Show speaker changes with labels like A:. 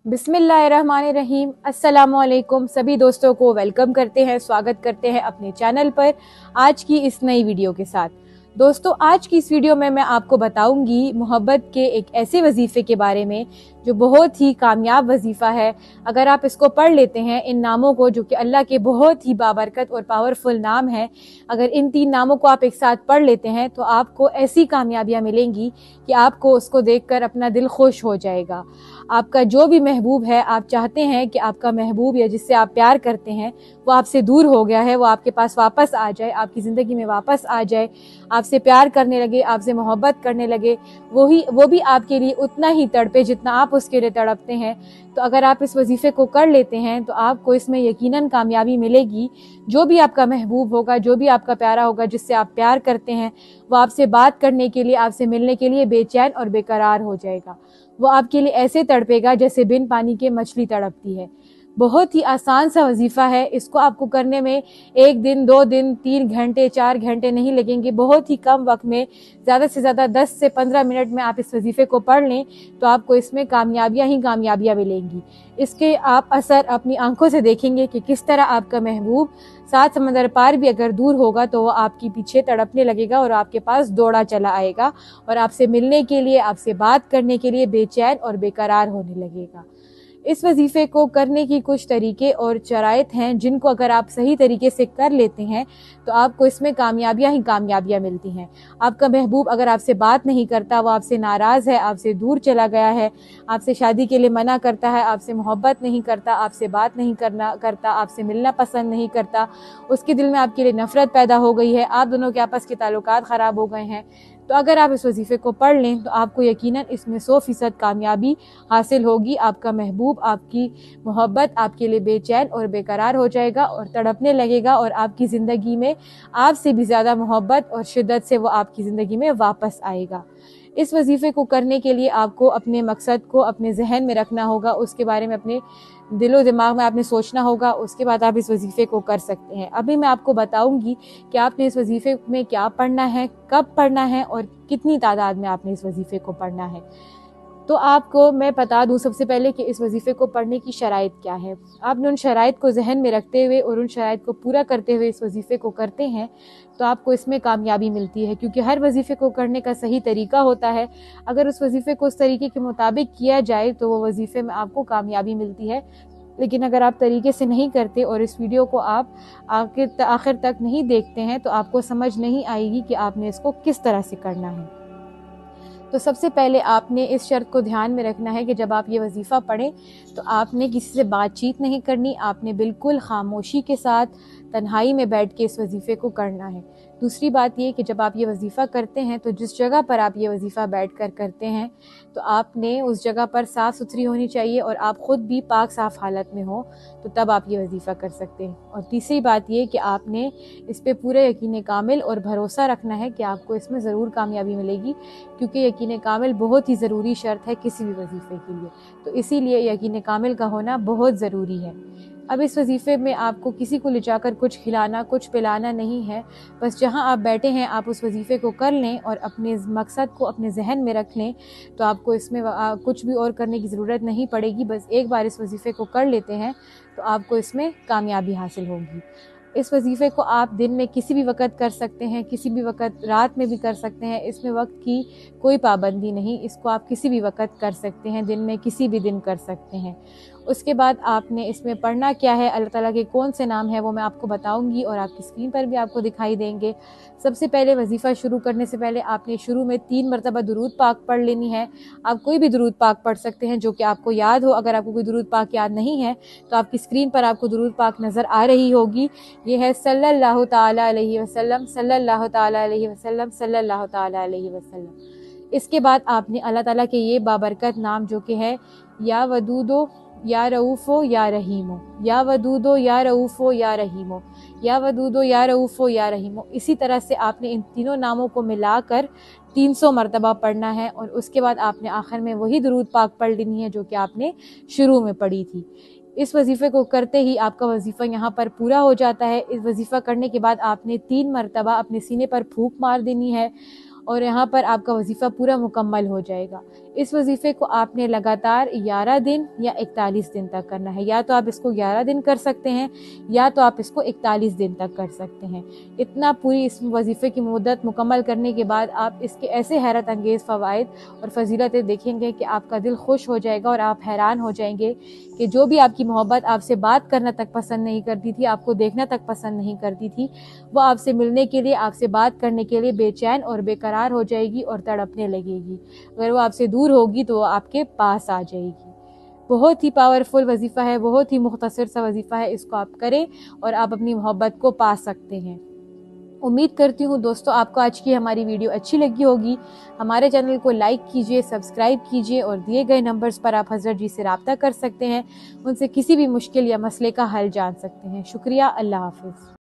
A: बिस्मिल्लाहिर्रहमानिर्रहीम। अस्सलामुअलैकुम। सभी दोस्तों को वेलकम करते हैं, स्वागत करते हैं अपने चैनल पर आज की इस नई वीडियो के साथ। दोस्तों, आज की इस वीडियो में मैं आपको बताऊंगी मोहब्बत के एक ऐसे वजीफे के बारे में जो बहुत ही कामयाब वजीफा है। अगर आप इसको पढ़ लेते हैं, इन नामों को, जो कि अल्लाह के बहुत ही बाबरकत और पावरफुल नाम है, अगर इन 3 नामों को आप एक साथ पढ़ लेते हैं तो आपको ऐसी कामयाबियां मिलेंगी कि आपको उसको देखकर अपना दिल खुश हो जाएगा। आपका जो भी महबूब है, आप चाहते हैं कि आपका महबूब या जिससे आप प्यार करते हैं वो आपसे दूर हो गया है, वो आपके पास वापस आ जाए, आपकी ज़िंदगी में वापस आ जाए, आपसे प्यार करने लगे, आपसे मोहब्बत करने लगे, वो भी आपके लिए उतना ही तड़पे जितना आप उसके लिए तड़पते हैं। तो अगर आप इस वजीफे को कर लेते हैं तो आपको इसमें यकीनन कामयाबी मिलेगी। जो भी आपका महबूब होगा, जो भी आपका प्यारा होगा, जिससे आप प्यार करते हैं, वो आपसे बात करने के लिए, आपसे मिलने के लिए बेचैन और बेकरार हो जाएगा। वो आपके लिए ऐसे तड़पेगा जैसे बिन पानी के मछली तड़पती है। बहुत ही आसान सा वजीफा है। इसको आपको करने में 1 दिन, 2 दिन, 3 घंटे, 4 घंटे नहीं लगेंगे। बहुत ही कम वक्त में, ज़्यादा से ज़्यादा 10 से 15 मिनट में आप इस वजीफे को पढ़ लें तो आपको इसमें कामयाबियां ही कामयाबियां मिलेंगी। इसके आप असर अपनी आंखों से देखेंगे कि किस तरह आपका महबूब 7 समंदर पार भी अगर दूर होगा तो वो आपके पीछे तड़पने लगेगा और आपके पास दौड़ा चला आएगा और आपसे मिलने के लिए, आपसे बात करने के लिए बेचैन और बेकरार होने लगेगा। इस वजीफे को करने की कुछ तरीके और शराइत हैं जिनको अगर आप सही तरीके से कर लेते हैं तो आपको इसमें कामयाबियां ही कामयाबियां मिलती हैं। आपका महबूब अगर आपसे बात नहीं करता, वो आपसे नाराज़ है, आपसे दूर चला गया है, आपसे शादी के लिए मना करता है, आपसे मोहब्बत नहीं करता, आपसे बात नहीं करता, आपसे मिलना पसंद नहीं करता, उसके दिल में आपके लिए नफरत पैदा हो गई है, आप दोनों के आपस के ताल्लुकात ख़राब हो गए हैं, तो अगर आप इस वजीफे को पढ़ लें तो आपको यकीनन इसमें 100% कामयाबी हासिल होगी। आपका महबूब आपकी मोहब्बत, आपके लिए बेचैन और बेकरार हो जाएगा और तड़पने लगेगा और आपकी ज़िंदगी में आपसे भी ज़्यादा मोहब्बत और शिद्दत से वो आपकी ज़िंदगी में वापस आएगा। इस वजीफे को करने के लिए आपको अपने मकसद को अपने जहन में रखना होगा, उसके बारे में अपने दिलो दिमाग में आपने सोचना होगा, उसके बाद आप इस वजीफे को कर सकते हैं। अभी मैं आपको बताऊंगी कि आपने इस वजीफे में क्या पढ़ना है, कब पढ़ना है और कितनी तादाद में आपने इस वजीफे को पढ़ना है। तो आपको मैं बता दूं सबसे पहले कि इस वजीफे को पढ़ने की शराइत क्या है। आपने उन शराइत को जहन में रखते हुए और उन शराइत को पूरा करते हुए इस वजीफे को करते हैं तो आपको इसमें कामयाबी मिलती है, क्योंकि हर वजीफे को करने का सही तरीका होता है। अगर उस वजीफे को उस तरीके के मुताबिक किया जाए तो वो वजीफे में आपको कामयाबी मिलती है। लेकिन अगर आप तरीके से नहीं करते और इस वीडियो को आप आखिर तक नहीं देखते हैं तो आपको समझ नहीं आएगी कि आपने इसको किस तरह से करना है। तो सबसे पहले आपने इस शर्त को ध्यान में रखना है कि जब आप ये वजीफ़ा पढ़ें तो आपने किसी से बातचीत नहीं करनी, आपने बिल्कुल खामोशी के साथ तन्हाई में बैठ के इस वजीफ़े को करना है। दूसरी बात ये कि जब आप ये वजीफ़ा करते हैं तो जिस जगह पर आप ये वजीफ़ा बैठकर करते हैं तो आपने उस जगह पर साफ़ सुथरी होनी चाहिए और आप ख़ुद भी पाक साफ़ हालत में हो, तो तब आप ये वजीफ़ा कर सकते हैं। और तीसरी बात ये कि आपने इस पे पूरा यकीन कामिल और भरोसा रखना है कि आपको इसमें ज़रूर कामयाबी मिलेगी, क्योंकि यकीन कामिल बहुत ही ज़रूरी शर्त है किसी भी वजीफ़े के लिए। तो इसीलिए यकीन कामिल का होना बहुत ज़रूरी है। अब इस वजीफ़े में आपको किसी को ले जाकर कुछ खिलाना, कुछ पिलाना नहीं है। बस जहां आप बैठे हैं आप उस वजीफ़े को कर लें और अपने मकसद को अपने जहन में रख लें, तो आपको इसमें कुछ भी और करने की ज़रूरत नहीं पड़ेगी। बस एक बार इस वजीफ़े को कर लेते हैं तो आपको इसमें कामयाबी हासिल होगी। इस वजीफ़े को आप दिन में किसी भी वक़्त कर सकते हैं, किसी भी वक़्त रात में भी कर सकते हैं। इसमें वक्त की कोई पाबंदी नहीं, इसको आप किसी भी वक़्त कर सकते हैं, दिन में किसी भी दिन कर सकते हैं। उसके बाद आपने इसमें पढ़ना क्या है, अल्लाह ताला के कौन से नाम है वो मैं आपको बताऊंगी और आपकी स्क्रीन पर भी आपको दिखाई देंगे। सबसे पहले वजीफ़ा शुरू करने से पहले आपने शुरू में 3 मरतबा दुरूद पाक पढ़ लेनी है। आप कोई भी दुरूद पाक पढ़ सकते हैं जो कि आपको याद हो। अगर आपको कोई दुरूद पाक याद नहीं है तो आपकी स्क्रीन पर आपको दुरूद पाक नज़र आ रही होगी। ये है सल्लल्लाहु ताला अलैहि वसल्लम, सल्लल्लाहु ताला अलैहि वसल्लम, सल्लल्लाहु ताला अलैहि वसल्लम। इसके बाद आपने अल्लाह ताला के ये बाबरकत नाम जो कि है या वदूदो या रऊफ़ो या रहीमो, या वदूदो या रऊफ़ो या रहीमो, या वदूदो या रऊफ़ो या रहीमो, इसी तरह से आपने इन तीनों नामों को मिलाकर 300 मरतबा पढ़ना है। और उसके बाद आपने आखिर में वही दुरूद पाक पढ़ लेनी है जो कि आपने शुरू में पढ़ी थी। इस वजीफ़े को करते ही आपका वजीफ़ा यहाँ पर पूरा हो जाता है। इस वजीफ़ा करने के बाद आपने 3 मरतबा अपने सीने पर फूंक मार देनी है اور یہاں پر آپ کا وظیفہ پورا مکمل ہو جائے گا۔ اس وظیفے کو آپ نے لگاتار 11 دن یا 41 دن تک کرنا ہے، یا تو آپ اس کو 11 دن کر سکتے ہیں یا تو آپ اس کو 41 دن تک کر سکتے ہیں۔ اتنا پوری اس وظیفے کی مدت مکمل کرنے کے بعد آپ اس کے ایسے حیرت انگیز فوائد اور فضیلتیں دیکھیں گے کہ آپ کا دل خوش ہو جائے گا اور آپ حیران ہو جائیں گے کہ جو بھی آپ کی محبت آپ سے بات کرنا تک پسند نہیں کرتی تھی، آپ کو دیکھنا تک پسند نہیں کرتی تھی، وہ آپ سے ملنے کے لیے، آپ سے بات کرنے کے لیے بے چین اور بے قرار ہو جائے گی اور تڑپنے لگے گی۔ اگر وہ آپ سے دور ہوگی تو وہ آپ کے پاس آ جائے گی۔ بہت ہی پاورفل وظیفہ ہے، بہت ہی مختصر سا وظیفہ ہے، اس کو آپ کریں اور آپ اپنی محبت کو پا سکتے ہیں۔ امید کرتی ہوں دوستو آپ کو آج کی ہماری ویڈیو اچھی لگی ہوگی۔ ہمارے چینل کو لائک کیجئے، سبسکرائب کیجئے اور دیے گئے نمبرز پر آپ حضرت جی سے رابطہ کر سکتے ہیں، ان سے کسی بھی مشکل یا مسئلے کا حل جان سکتے ہیں۔ شکریہ، اللہ حافظ۔